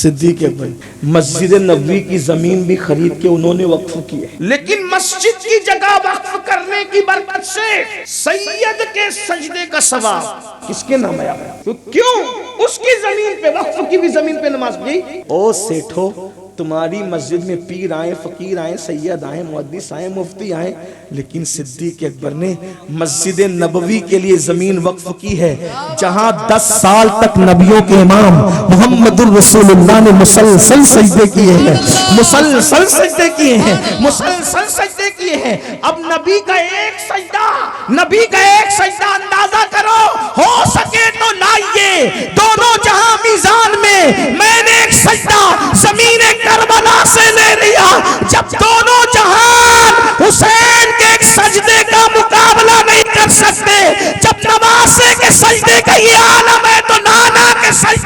सिद्दीक अकबर मस्जिद नबवी की जमीन भी खरीद के उन्होंने वक्फ की है, लेकिन मस्जिद की जगह वक्फ करने की बरकत से सैयद के सजदे का सवाब किसके नाम आया? तो क्यों उसकी जमीन पे, वक्फ की भी जमीन पे नमाज पढ़ी। ओ सेठो, तुम्हारी मस्जिद में पीर आए, फकीर आए, सैयद आए, मुहद्दिस आए, मुफ्ती आए, लेकिन सिद्दीक अकबर ने मस्जिद नबवी के लिए जमीन वक्फ की है, जहां 10 साल तक नबियों के इमाम मोहम्मदुर रसूलुल्लाह ने मुसलसल सजदे किए हैं, मुसलसल सजदे किए हैं, मुसलसल सजदे किए हैं। अब नबी का एक सजदा, नबी का एक सजदा अंदाजा करो, हो सके तो लाइए दोनों जहां मीजान में। मैंने एक सजदा जमीन करबला से ले लिया, जब दोनों जहान हुसैन के एक सजदे का मुकाबला नहीं कर सकते, जब नवासे के सजदे का ये आलम है, तो नाना के सजदे